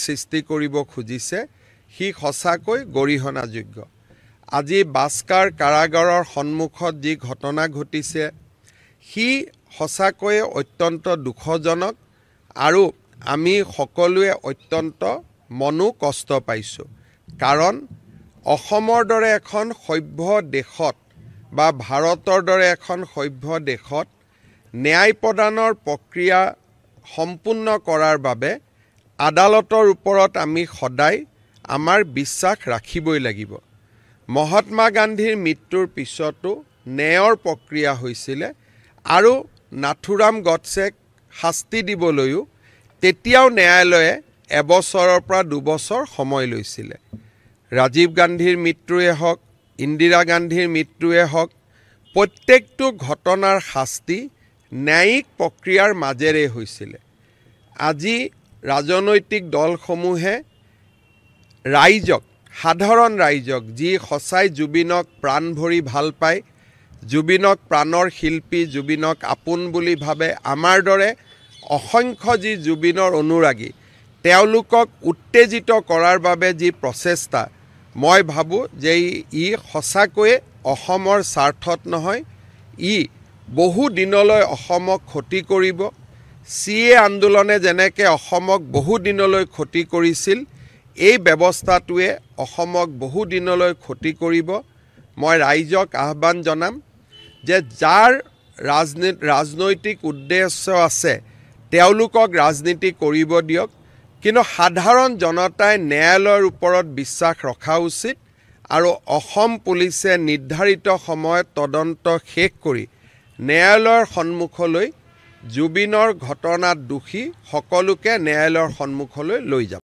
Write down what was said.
সৃষ্টি কৰিব খুজিছে সি সঁচাকৈ গৰিহণাযোগ্য। আজি বাস্কাৰ কাৰাগাৰৰ সন্মুখত যি ঘটনা ঘটিছে সি সঁচাকৈয়ে অত্যন্ত দুখজনক আৰু আমি সকলোৱে অত্যন্ত মনো কষ্ট পাইছোঁ। কাৰণ অসমৰ দৰে এখন সভ্য দেশত বা ভাৰতৰ দৰে এখন সভ্য দেশত ন্যায় প্ৰদানৰ প্ৰক্ৰিয়া সম্পূৰ্ণ কৰাৰ বাবে আদালতৰ ওপৰত আমি সদায় আমাৰ বিশ্বাস ৰাখিবই লাগিব। মহাত্মা গান্ধীৰ মৃত্যুৰ পিছতো ন্যায়ৰ প্ৰক্ৰিয়া হৈছিলে আৰু নাথুৰাম গডছেক শাস্তি দিবলৈও তেতিয়াও ন্যায়ালয়ে এবছৰৰ পৰা 2 বছৰ সময় লৈছিলে। ৰাজীৱ গান্ধীৰ মৃত্যুৱে হওক, ইন্দিৰা গান্ধীৰ মৃত্যুৱে হওক, প্ৰত্যেকটো ঘটনাৰ শাস্তি ন্যায়িক প্ৰক্ৰিয়াৰ মাজেৰে হৈছিলে। আজি ৰাজনৈতিক দলসমূহে ৰাইজক, সাধাৰণ ৰাইজক যি সঁচাই জুবিনক প্ৰাণ ভৰি ভাল পায়, জুবিনক প্ৰাণৰ শিল্পী, জুবিনক আপোন বুলি ভাবে, আমাৰ দৰে অসংখ্য যি জুবিনৰ অনুৰাগী তেওঁলোকক উত্তেজিত কৰাৰ বাবে যি প্ৰচেষ্টা, মই ভাবোঁ যে ই সঁচাকৈয়ে অসমৰ স্বাৰ্থত নহয়, ই বহু দিনলৈ অসমক ক্ষতি কৰিব। CA আন্দোলনে যেনেকৈ অসমক বহু দিনলৈ ক্ষতি কৰিছিল, এই ব্যৱস্থাটোৱে অসমক বহু দিনলৈ ক্ষতি কৰিব। মই ৰাইজক আহ্বান জনাম যে যাৰ ৰাজনৈতিক উদ্দেশ্য আছে তেওঁলোকক ৰাজনীতি কৰিব দিয়ক, কিন্তু সাধাৰণ জনতাই ন্যায়ালয়ৰ ওপৰত বিশ্বাস ৰখা উচিত আৰু অসম পুলিচে নিৰ্ধাৰিত সময়ত তদন্ত শেষ কৰি ন্যায়ালয়ৰ সন্মুখলৈ জুবিনৰ ঘটনাত দোষী সকলোকে ন্যায়ালয়ৰ সন্মুখলৈ লৈ যাব।